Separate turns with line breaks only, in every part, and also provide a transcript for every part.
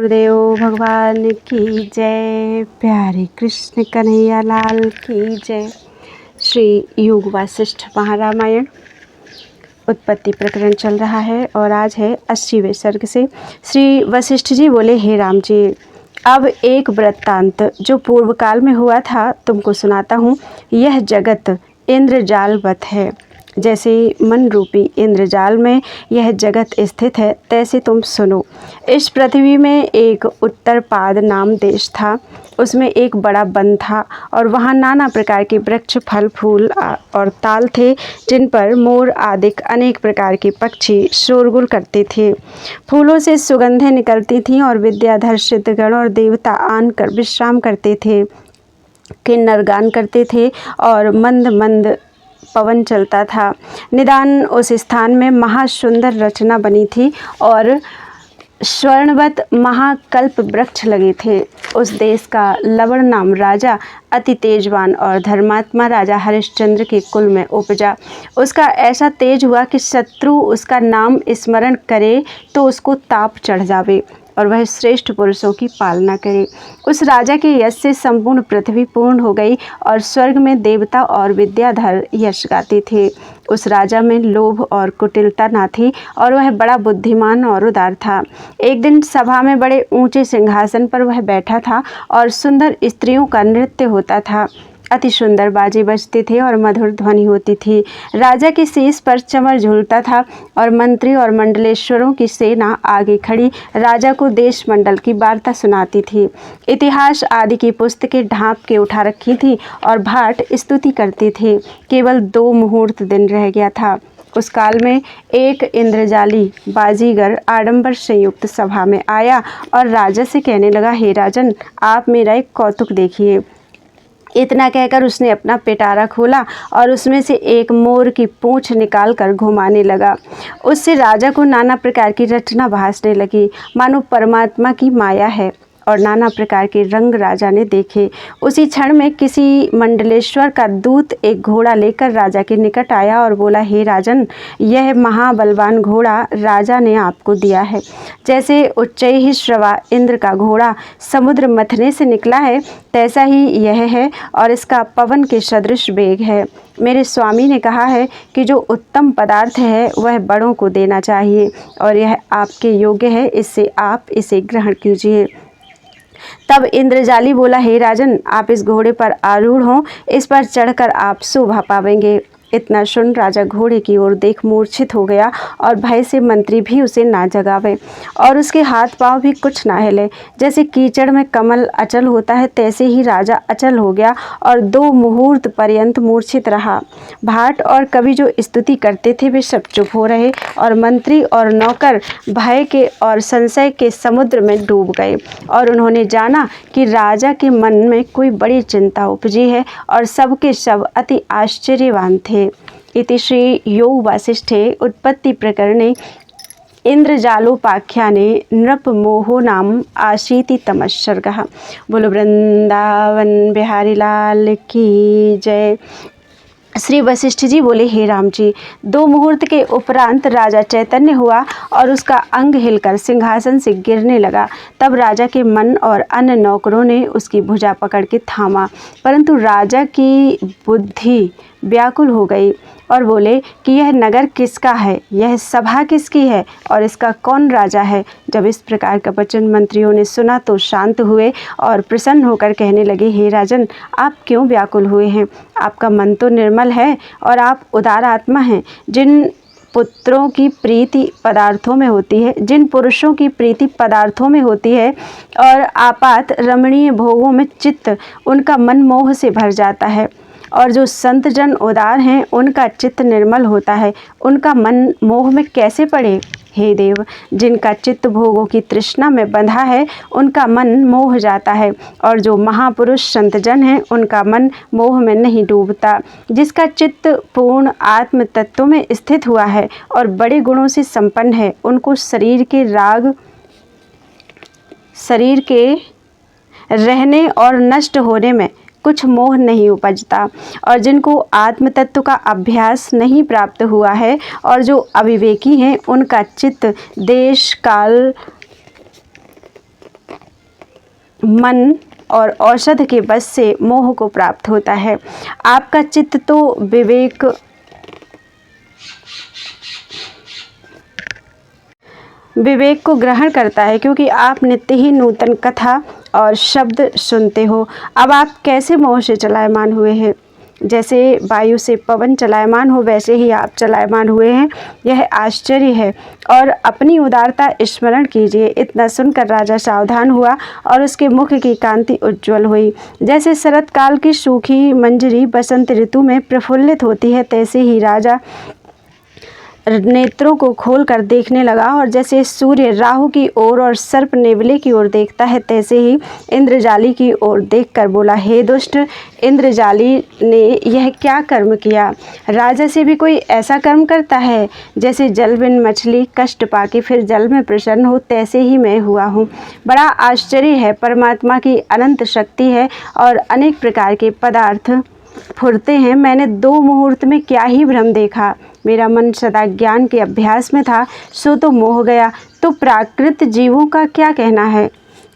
गुरुदेव भगवान की जय। प्यारे कृष्ण कन्हैया लाल की जय। श्री योग वासिष्ठ महारामायण उत्पत्ति प्रकरण चल रहा है और आज है 80वें सर्ग से। श्री वशिष्ठ जी बोले, हे राम जी, अब एक वृत्तांत जो पूर्व काल में हुआ था तुमको सुनाता हूँ। यह जगत इंद्रजालवत है। जैसे मन रूपी इंद्रजाल में यह जगत स्थित है, तैसे तुम सुनो। इस पृथ्वी में एक उत्तरपाद नाम देश था। उसमें एक बड़ा वन था और वहाँ नाना प्रकार के वृक्ष, फल, फूल और ताल थे, जिन पर मोर आदि अनेक प्रकार के पक्षी शोरगुल करते थे। फूलों से सुगंधें निकलती थीं और विद्याधर सिद्धगण और देवता आनकर विश्राम करते थे। किन्नर गान करते थे और मंद मंद पवन चलता था। निदान उस स्थान में महासुंदर रचना बनी थी और स्वर्णवत महाकल्प वृक्ष लगे थे। उस देश का लवण नाम राजा अति तेजवान और धर्मात्मा राजा हरिश्चंद्र के कुल में उपजा। उसका ऐसा तेज हुआ कि शत्रु उसका नाम स्मरण करे तो उसको ताप चढ़ जावे और वह श्रेष्ठ पुरुषों की पालना करे। उस राजा के यश से संपूर्ण पृथ्वी पूर्ण हो गई और स्वर्ग में देवता और विद्याधर यश गाते थे। उस राजा में लोभ और कुटिलता ना थी और वह बड़ा बुद्धिमान और उदार था। एक दिन सभा में बड़े ऊंचे सिंहासन पर वह बैठा था और सुंदर स्त्रियों का नृत्य होता था। अति सुंदर बाजे बजते थे और मधुर ध्वनि होती थी। राजा के शीश पर चमर झूलता था और मंत्री और मंडलेश्वरों की सेना आगे खड़ी राजा को देश मंडल की वार्ता सुनाती थी। इतिहास आदि की पुस्तकें ढांप के उठा रखी थी और भाट स्तुति करते थे। केवल 2 मुहूर्त दिन रह गया था। उस काल में एक इंद्रजाली बाजीगर आडंबर संयुक्त सभा में आया और राजा से कहने लगा, हे राजन, आप मेरा एक कौतुक देखिए। इतना कहकर उसने अपना पिटारा खोला और उसमें से एक मोर की पूंछ निकालकर घुमाने लगा। उससे राजा को नाना प्रकार की रचना भासने लगी, मानो परमात्मा की माया है, और नाना प्रकार के रंग राजा ने देखे। उसी क्षण में किसी मंडलेश्वर का दूत एक घोड़ा लेकर राजा के निकट आया और बोला, हे राजन, यह महाबलवान घोड़ा राजा ने आपको दिया है। जैसे उच्चैः श्रवा इंद्र का घोड़ा समुद्र मथने से निकला है, तैसा ही यह है और इसका पवन के सदृश वेग है। मेरे स्वामी ने कहा है कि जो उत्तम पदार्थ है वह बड़ों को देना चाहिए और यह आपके योग्य है, इससे आप इसे ग्रहण कीजिए। तब इंद्रजाली बोला, हे राजन, आप इस घोड़े पर आरूढ़ हों, इस पर चढ़कर आप शोभा पावेंगे। इतना सुन राजा घोड़े की ओर देख मूर्छित हो गया और भय से मंत्री भी उसे ना जगावे और उसके हाथ पांव भी कुछ ना हिले। जैसे कीचड़ में कमल अचल होता है, तैसे ही राजा अचल हो गया और 2 मुहूर्त पर्यंत मूर्छित रहा। भाट और कवि जो स्तुति करते थे वे सब चुप हो रहे और मंत्री और नौकर भय के और संशय के समुद्र में डूब गए और उन्होंने जाना कि राजा के मन में कोई बड़ी चिंता उपजी है और सबके सब अति आश्चर्यवान थे। इति श्री योग वासिष्ठे उत्पत्ति प्रकरणे इंद्रजालोपाख्याने नृपमोहो नाम आशीति तमः। बोलो वृंदावन बिहारी लाल की जय। श्री वशिष्ठ जी बोले, हे राम जी, 2 मुहूर्त के उपरांत राजा चैतन्य हुआ और उसका अंग हिलकर सिंहासन से गिरने लगा। तब राजा के मन और अन्य नौकरों ने उसकी भुजा पकड़ के थामा, परंतु राजा की बुद्धि व्याकुल हो गई और बोले कि यह नगर किसका है, यह सभा किसकी है और इसका कौन राजा है। जब इस प्रकार का वचन मंत्रियों ने सुना तो शांत हुए और प्रसन्न होकर कहने लगे, हे राजन, आप क्यों व्याकुल हुए हैं? आपका मन तो निर्मल है और आप उदार आत्मा हैं। जिन पुत्रों की प्रीति पदार्थों में होती है, जिन पुरुषों की प्रीति पदार्थों में होती है और आपात रमणीय भोगों में चित्त, उनका मन मोह से भर जाता है। और जो संत जन उदार हैं उनका चित्त निर्मल होता है, उनका मन मोह में कैसे पड़े? हे देव, जिनका चित्त भोगों की तृष्णा में बंधा है उनका मन मोह जाता है और जो महापुरुष संत जन हैं उनका मन मोह में नहीं डूबता। जिसका चित्त पूर्ण आत्म तत्व में स्थित हुआ है और बड़े गुणों से संपन्न है, उनको शरीर के रहने और नष्ट होने में कुछ मोह नहीं उपजता। और जिनको आत्म तत्व का अभ्यास नहीं प्राप्त हुआ है और जो अविवेकी हैं उनका चित्त देश काल मन और औषध के बस से मोह को प्राप्त होता है। आपका चित्त तो विवेक को ग्रहण करता है, क्योंकि आप नित्य ही नूतन कथा और शब्द सुनते हो। अब आप कैसे मोह से चलायमान हुए हैं? जैसे वायु से पवन चलायमान हो, वैसे ही आप चलायमान हुए हैं। यह आश्चर्य है। और अपनी उदारता स्मरण कीजिए। इतना सुनकर राजा सावधान हुआ और उसके मुख की कांति उज्ज्वल हुई। जैसे शरत काल की सूखी मंजरी बसंत ऋतु में प्रफुल्लित होती है, तैसे ही राजा नेत्रों को खोलकर देखने लगा। और जैसे सूर्य राहु की ओर और सर्प नेवले की ओर देखता है, तैसे ही इंद्रजाली की ओर देखकर बोला, हे दुष्ट इंद्रजाली ने यह क्या कर्म किया? राजा से भी कोई ऐसा कर्म करता है? जैसे जल बिन मछली कष्ट पाके फिर जल में प्रसन्न हो, तैसे ही मैं हुआ हूँ। बड़ा आश्चर्य है। परमात्मा की अनंत शक्ति है और अनेक प्रकार के पदार्थ फुरते हैं। मैंने 2 मुहूर्त में क्या ही भ्रम देखा। मेरा मन सदा ज्ञान के अभ्यास में था, सो तो मोह गया। तो प्राकृत जीवों का क्या कहना है?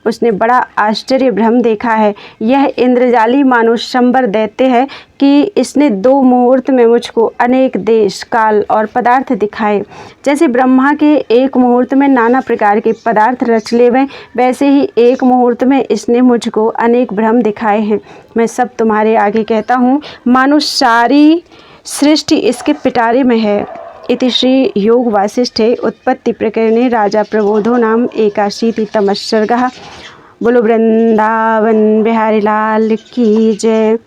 उसने बड़ा आश्चर्य भ्रम देखा है। यह इंद्रजाली मानो शंबर दैत्य है कि इसने 2 मुहूर्त में मुझको अनेक देश काल और पदार्थ दिखाए। जैसे ब्रह्मा के 1 मुहूर्त में नाना प्रकार के पदार्थ रच लेवे, वैसे ही 1 मुहूर्त में इसने मुझको अनेक भ्रम दिखाए हैं। मैं सब तुम्हारे आगे कहता हूँ, मानो सारी सृष्टि इसके पिटारे में है। इति श्री योग वासिष्ठे उत्पत्ति प्रकरणे राजा प्रबोधो नाम 81तमः सर्गः। बोलो वृंदावन बिहारी लाल की जय।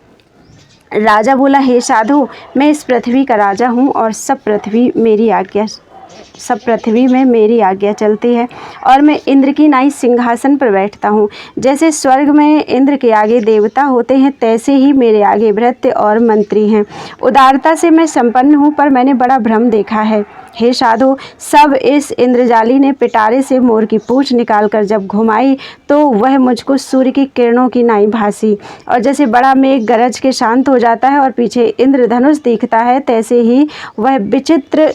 राजा बोला, हे साधु, मैं इस पृथ्वी का राजा हूँ और सब पृथ्वी में मेरी आज्ञा चलती है और मैं इंद्र की नाई सिंहासन पर बैठता हूँ। जैसे स्वर्ग में इंद्र के आगे देवता होते हैं, तैसे ही मेरे आगे भृत्य और मंत्री हैं। उदारता से मैं संपन्न हूँ, पर मैंने बड़ा भ्रम देखा है। हे साधु, सब इस इंद्रजाली ने पिटारे से मोर की पूंछ निकालकर जब घुमाई, तो वह मुझको सूर्य की किरणों की नाई भासी। और जैसे बड़ा मेघ गरज के शांत हो जाता है और पीछे इंद्रधनुष दिखता है, तैसे ही वह विचित्र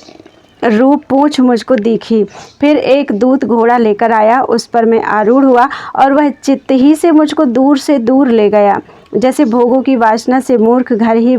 रूप पूंछ मुझको दिखी। फिर एक दूत घोड़ा लेकर आया, उस पर मैं आरूढ़ हुआ और वह चित्त ही से मुझको दूर से दूर ले गया। जैसे भोगों की वासना से मूर्ख घर ही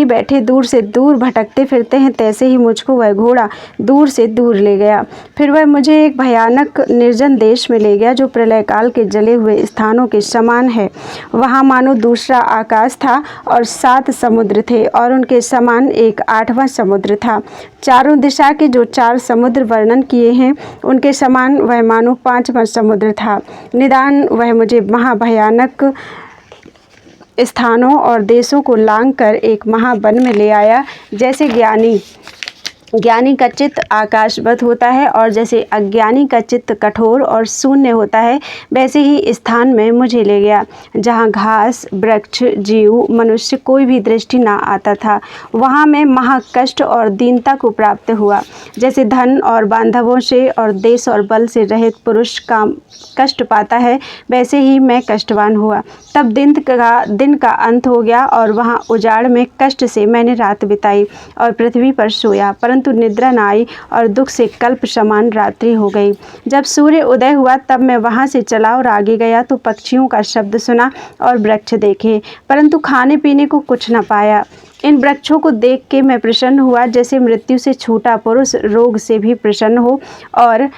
बैठे दूर से दूर भटकते फिरते हैं, तैसे ही मुझको वह घोड़ा दूर से दूर ले गया। फिर वह मुझे एक भयानक निर्जन देश में ले गया, जो प्रलय काल के जले हुए स्थानों के समान है। वहाँ मानो दूसरा आकाश था और 7 समुद्र थे और उनके समान एक 8वां समुद्र था। चारों दिशा के जो 4 समुद्र वर्णन किए हैं, उनके समान वह मानो 5वां समुद्र था। निदान वह मुझे महाभयानक स्थानों और देशों को लांघकर एक महावन में ले आया। जैसे ज्ञानी का चित्त आकाशवत होता है और जैसे अज्ञानी का चित्त कठोर और शून्य होता है, वैसे ही स्थान में मुझे ले गया, जहाँ घास, वृक्ष, जीव, मनुष्य कोई भी दृष्टि ना आता था। वहाँ मैं महाकष्ट और दीनता को प्राप्त हुआ। जैसे धन और बांधवों से और देश और बल से रहित पुरुष कष्ट पाता है, वैसे ही मैं कष्टवान हुआ। तब दिन का अंत हो गया और वहाँ उजाड़ में कष्ट से मैंने रात बिताई और पृथ्वी पर सोया, परंतु निद्रा न आई और दुख से कल्प समान रात्रि हो गई। जब सूर्य उदय हुआ, तब मैं वहाँ से चला और आगे गया तो पक्षियों का शब्द सुना और वृक्ष देखे, परंतु खाने पीने को कुछ न पाया। इन वृक्षों को देख के मैं प्रसन्न हुआ, जैसे मृत्यु से छूटा पुरुष रोग से भी प्रसन्न हो, और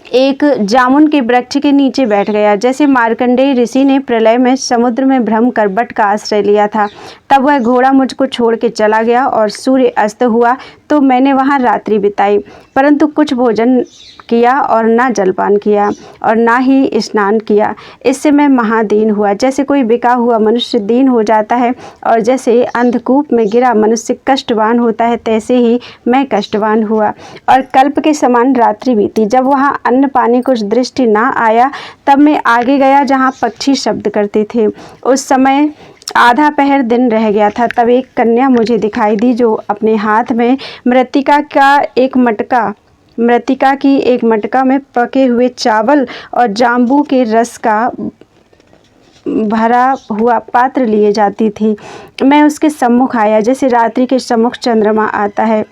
एक जामुन के वृक्ष के नीचे बैठ गया। जैसे मार्कंडेय ऋषि ने प्रलय में समुद्र में भ्रम कर बट का आश्रय लिया था, तब वह घोड़ा मुझको छोड़ के चला गया और सूर्य अस्त हुआ तो मैंने वहाँ रात्रि बिताई, परंतु कुछ भोजन किया और ना जलपान किया और ना ही स्नान किया। इससे मैं महादीन हुआ। जैसे कोई बिका हुआ मनुष्य दीन हो जाता है और जैसे अंधकूप में गिरा मनुष्य कष्टवान होता है, तैसे ही मैं कष्टवान हुआ और कल्प के समान रात्रि बीती। जब वहाँ अन्न पानी कुछ दृष्टि ना आया, तब मैं आगे गया जहाँ पक्षी शब्द करते थे। उस समय आधा पहर दिन रह गया था। तब एक कन्या मुझे दिखाई दी, जो अपने हाथ में मृतिका की एक मटका में पके हुए चावल और जाम्बू के रस का भरा हुआ पात्र लिए जाती थी। मैं उसके सम्मुख आया, जैसे रात्रि के सम्मुख चंद्रमा आता है,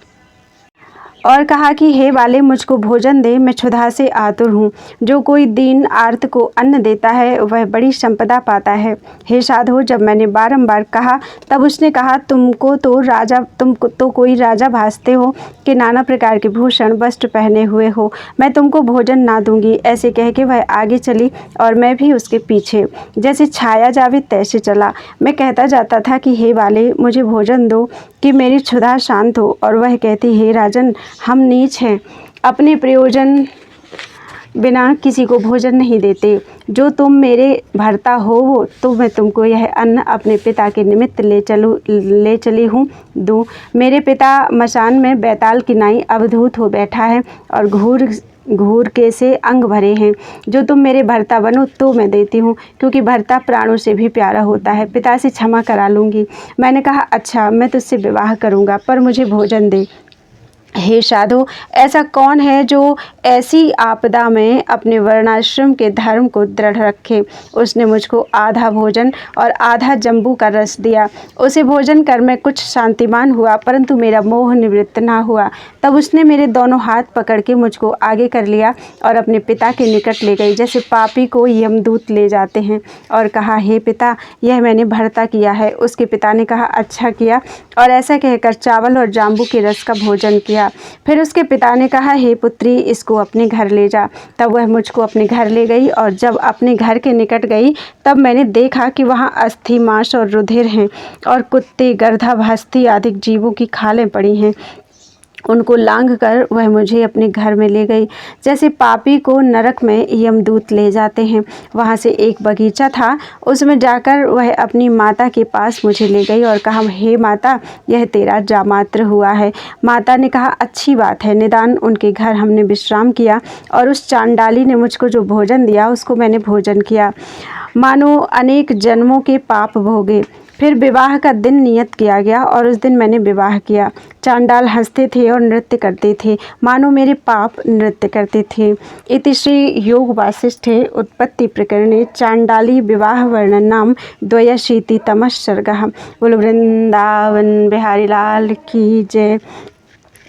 और कहा कि हे बाले, मुझको भोजन दे, मैं क्षुधा से आतुर हूँ। जो कोई दीन आर्त को अन्न देता है वह बड़ी संपदा पाता है। हे साधो, जब मैंने बारंबार कहा तब उसने कहा, तुम तो कोई राजा भासते हो कि नाना प्रकार के भूषण वस्त्र पहने हुए हो, मैं तुमको भोजन ना दूंगी। ऐसे कह के वह आगे चली और मैं भी उसके पीछे। जैसे छाया जावे तैसे चला। मैं कहता जाता था कि हे बाले, मुझे भोजन दो कि मेरी क्षुधा शांत हो। और वह कहती, हे राजन, हम नीच हैं, अपने प्रयोजन बिना किसी को भोजन नहीं देते। जो तुम मेरे भर्ता हो तो मैं तुमको यह अन्न अपने पिता के निमित्त ले चली हूँ दूँ। मेरे पिता मशान में बैताल की नाई अवधूत हो बैठा है और घूर के से अंग भरे हैं। जो तुम मेरे भर्ता बनो तो मैं देती हूँ, क्योंकि भर्ता प्राणों से भी प्यारा होता है। पिता से क्षमा करा लूँगी। मैंने कहा, अच्छा, मैं तुझसे विवाह करूँगा, पर मुझे भोजन दे। हे साधो, ऐसा कौन है जो ऐसी आपदा में अपने वर्णाश्रम के धर्म को दृढ़ रखे। उसने मुझको आधा भोजन और आधा जंबू का रस दिया। उसे भोजन कर मैं कुछ शांतिमान हुआ, परंतु मेरा मोह निवृत्त ना हुआ। तब उसने मेरे दोनों हाथ पकड़ के मुझको आगे कर लिया और अपने पिता के निकट ले गई, जैसे पापी को यमदूत ले जाते हैं, और कहा, हे पिता, यह मैंने भर्ता किया है। उसके पिता ने कहा, अच्छा किया, और ऐसा कहकर चावल और जाम्बू के रस का भोजन किया। फिर उसके पिता ने कहा, हे पुत्री, इसको अपने घर ले जा। तब वह मुझको अपने घर ले गई, और जब अपने घर के निकट गई तब मैंने देखा कि वहाँ अस्थि, मांस और रुधिर हैं, और कुत्ते, गर्दभ, हस्ती आदि जीवों की खालें पड़ी हैं। उनको लांघ कर वह मुझे अपने घर में ले गई, जैसे पापी को नरक में यमदूत ले जाते हैं। वहाँ से एक बगीचा था, उसमें जाकर वह अपनी माता के पास मुझे ले गई और कहा, हे माता, यह तेरा जामात्र हुआ है। माता ने कहा, अच्छी बात है। निदान उनके घर हमने विश्राम किया, और उस चांडाली ने मुझको जो भोजन दिया उसको मैंने भोजन किया, मानो अनेक जन्मों के पाप भोगे। फिर विवाह का दिन नियत किया गया, और उस दिन मैंने विवाह किया। चांडाल हंसते थे और नृत्य करते थे, मानो मेरे पाप नृत्य करते थे। इति श्री योग वासिष्ठे उत्पत्ति प्रकरणे चांडाली विवाह वर्णन नाम द्वयशीतितमः सर्गः। बोलो वृंदावन बिहारी लाल की जय।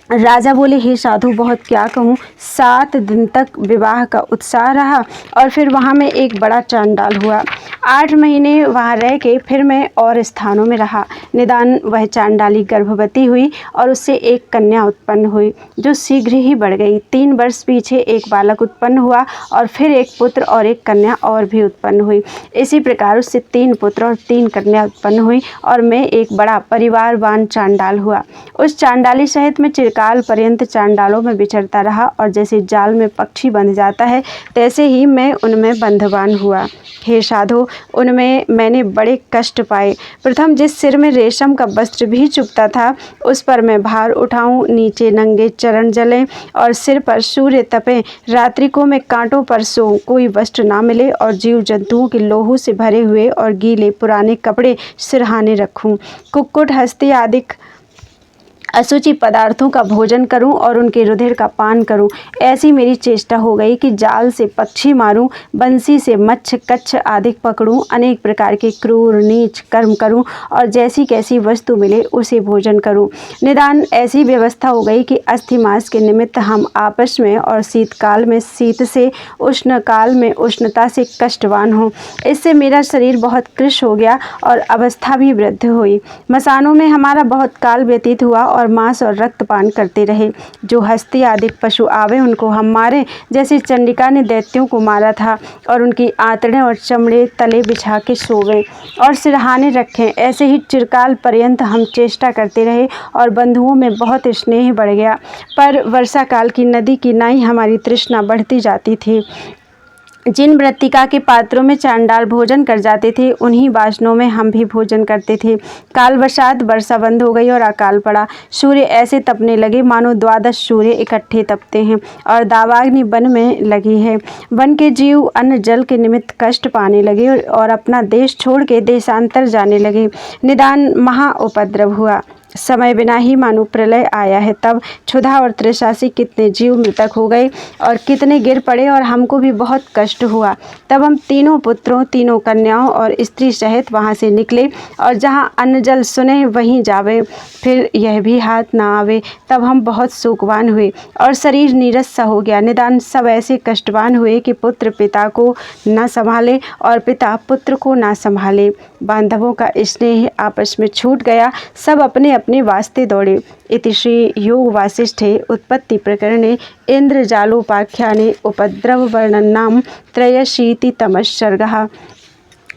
राजा बोले, हे साधु, बहुत क्या कहूँ। 7 दिन तक विवाह का उत्साह रहा, और फिर वहाँ में एक बड़ा चांडाल हुआ। 8 महीने वहाँ रह के फिर मैं और स्थानों में रहा। निदान वह चांडाली गर्भवती हुई, और उससे एक कन्या उत्पन्न हुई, जो शीघ्र ही बढ़ गई। 3 वर्ष पीछे एक बालक उत्पन्न हुआ, और फिर एक पुत्र और एक कन्या और भी उत्पन्न हुई। इसी प्रकार उससे 3 पुत्र और 3 कन्या उत्पन्न हुई, और मैं एक बड़ा परिवारवान चांडाल हुआ। उस चांडाली सहित मैं काल पर्यंत चांडालों में विचरता रहा, और जैसे जाल में पक्षी बंध जाता है तैसे ही मैं उनमें बंधवान हुआ। हे साधो, उनमें मैंने बड़े कष्ट पाए। प्रथम जिस सिर में रेशम का वस्त्र भी चुभता था उस पर मैं भार उठाऊं, नीचे नंगे चरण जलें और सिर पर सूर्य तपे, रात्रि को मैं कांटों पर सोऊं, कोई वस्त्र ना मिले और जीव जंतुओं के लोहू से भरे हुए और गीले पुराने कपड़े सिरहाने रखूं, कुक्कुट, हस्ती आदि अशुचि पदार्थों का भोजन करूं और उनके रुधिर का पान करूं। ऐसी मेरी चेष्टा हो गई कि जाल से पक्षी मारूं, बंसी से मच्छ, कच्छ आदि पकड़ूं, अनेक प्रकार के क्रूर नीच कर्म करूं, और जैसी कैसी वस्तु मिले उसे भोजन करूं। निदान ऐसी व्यवस्था हो गई कि अस्थि मांस के निमित्त हम आपस में, और शीतकाल में शीत से, उष्ण काल में उष्णता से कष्टवान हों। इससे मेरा शरीर बहुत कृश हो गया और अवस्था भी वृद्ध हुई। मसानों में हमारा बहुत काल व्यतीत हुआ, और मांस और रक्त पान करते रहे। जो हस्ती आदि पशु आवे उनको हम मारें, जैसे चंडिका ने दैत्यों को मारा था, और उनकी आंतड़ें और चमड़े तले बिछा के सोवें और सिरहाने रखें। ऐसे ही चिरकाल पर्यंत हम चेष्टा करते रहे, और बंधुओं में बहुत स्नेह बढ़ गया। पर वर्षा काल की नदी की नाई हमारी तृष्णा बढ़ती जाती थी। जिन मृत्तिका के पात्रों में चांडाल भोजन कर जाते थे उन्हीं बासनों में हम भी भोजन करते थे। कालवशात वर्षा बंद हो गई और अकाल पड़ा। सूर्य ऐसे तपने लगे मानो 12 सूर्य इकट्ठे तपते हैं, और दावाग्नि वन में लगी है। वन के जीव अन्न जल के निमित्त कष्ट पाने लगे और अपना देश छोड़ के देशांतर जाने लगे। निदान महा उपद्रव हुआ। समय बिना ही मानो प्रलय आया है। तब क्षुधा और तृषा से कितने जीव मृतक हो गए और कितने गिर पड़े और हमको भी बहुत कष्ट हुआ। तब हम तीनों पुत्रों, तीनों कन्याओं और स्त्री सहित वहाँ से निकले और जहाँ अन्न जल सुने वहीं जावे, फिर यह भी हाथ ना आवे। तब हम बहुत शोकवान हुए और शरीर नीरस सा हो गया। निदान सब ऐसे कष्टवान हुए कि पुत्र पिता को न संभाले और पिता पुत्र को ना संभाले। बांधवों का स्नेह आपस में छूट गया, सब अपने अपने वास्ते दौड़े। इति श्री योग वासिष्ठे उत्पत्ति प्रकरणे इंद्रजालोपाख्याने उपद्रव वर्णनाम त्रयशीतितमः सर्गः।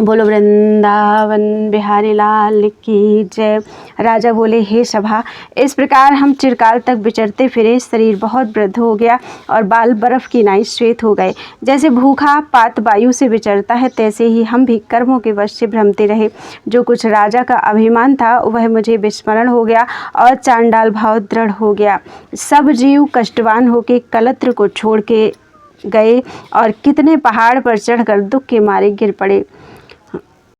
बोलो वृंदावन बिहारी लाल की जय। राजा बोले, हे सभा, इस प्रकार हम चिरकाल तक विचरते फिरे। शरीर बहुत वृद्ध हो गया और बाल बर्फ की नाई श्वेत हो गए। जैसे भूखा पात वायु से विचरता है, तैसे ही हम भी कर्मों के वश से भ्रमते रहे। जो कुछ राजा का अभिमान था वह मुझे विस्मरण हो गया और चांडाल भाव दृढ़ हो गया। सब जीव कष्टवान होके कलत्र को छोड़ के गए और कितने पहाड़ पर चढ़कर दुख के मारे गिर पड़े।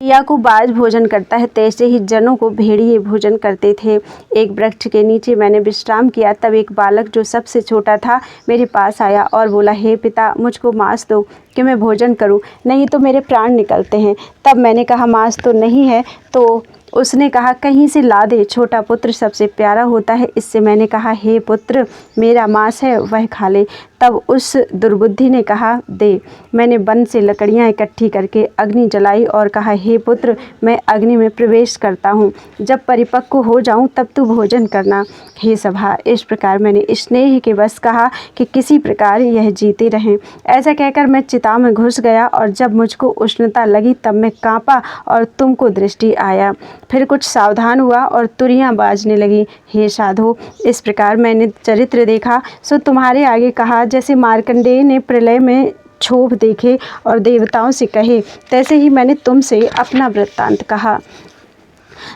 या को बाज भोजन करता है, तैसे ही जनों को भेड़िए भोजन करते थे। एक वृक्ष के नीचे मैंने विश्राम किया, तब एक बालक जो सबसे छोटा था मेरे पास आया और बोला, हे पिता, मुझको मांस दो कि मैं भोजन करूं, नहीं तो मेरे प्राण निकलते हैं। तब मैंने कहा, मांस तो नहीं है। तो उसने कहा, कहीं से ला दे, छोटा पुत्र सबसे प्यारा होता है। इससे मैंने कहा, हे पुत्र, मेरा मांस है वह खा ले। तब उस दुर्बुद्धि ने कहा, दे। मैंने वन से लकड़ियाँ इकट्ठी करके अग्नि जलाई और कहा, हे पुत्र, मैं अग्नि में प्रवेश करता हूँ, जब परिपक्व हो जाऊँ तब तू भोजन करना। हे सभा, इस प्रकार मैंने स्नेह के बस कहा कि किसी प्रकार यह जीते रहें। ऐसा कहकर मैं चिता में घुस गया और जब मुझको उष्णता लगी तब मैं काँपा और तुमको दृष्टि आया। फिर कुछ सावधान हुआ और तुरियां बाजने लगी। हे साधो, इस प्रकार मैंने चरित्र देखा सो तुम्हारे आगे कहा। जैसे मार्कंडेय ने प्रलय में क्षोभ देखे और देवताओं से कहे, तैसे ही मैंने तुमसे अपना वृत्तांत कहा।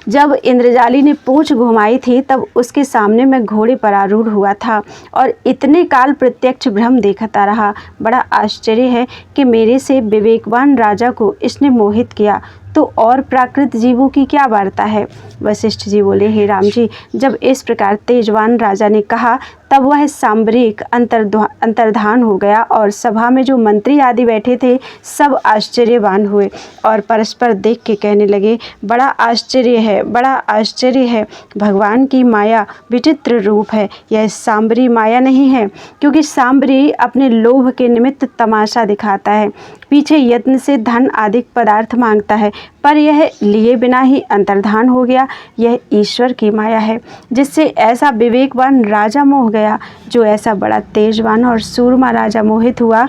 जब इंद्रजाली ने पूंछ घुमाई थी तब उसके सामने मैं घोड़े पर आरूढ़ हुआ था और इतने काल प्रत्यक्ष भ्रम देखता रहा। बड़ा आश्चर्य है कि मेरे से विवेकवान राजा को इसने मोहित किया, तो और प्राकृत जीवों की क्या वार्ता है। वशिष्ठ जी बोले, हे राम जी, जब इस प्रकार तेजवान राजा ने कहा तब वह सांबरीक अंतर्धान हो गया और सभा में जो मंत्री आदि बैठे थे सब आश्चर्यवान हुए और परस्पर देख के कहने लगे, बड़ा आश्चर्य है, बड़ा आश्चर्य है। भगवान की माया विचित्र रूप है। यह सांबरी माया नहीं है, क्योंकि सांबरी अपने लोभ के निमित्त तमाशा दिखाता है, पीछे यत्न से धन आदि पदार्थ मांगता है, पर यह लिए बिना ही अंतर्धान हो गया। यह ईश्वर की माया है, जिससे ऐसा विवेकवान राजा मोह गया। जो ऐसा बड़ा तेजवान और सूरमा राजा मोहित हुआ,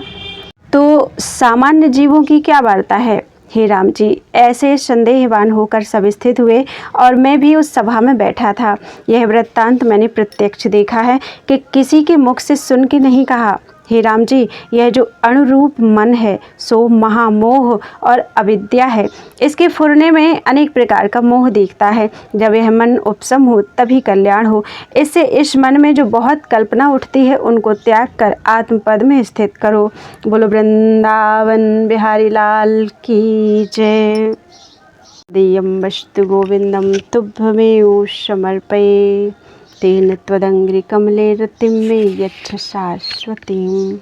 तो सामान्य जीवों की क्या वार्ता है। हे राम जी, ऐसे संदेहवान होकर सब स्थित हुए और मैं भी उस सभा में बैठा था। यह वृत्तांत मैंने प्रत्यक्ष देखा है कि किसी के मुख से सुन के नहीं कहा। हे राम जी, यह जो अणुरूप मन है सो महामोह और अविद्या है। इसके फुरने में अनेक प्रकार का मोह दिखता है। जब यह मन उपशम हो तभी कल्याण हो। इससे इस मन में जो बहुत कल्पना उठती है उनको त्याग कर आत्मपद में स्थित करो। बोलो वृंदावन बिहारी लाल की जय। देयं वस्तु गोविंदम तुभ्यमेव समर्पये, तेन त्वदंघ्रि कमले रतिं मे यच्छ शाश्वतीम्।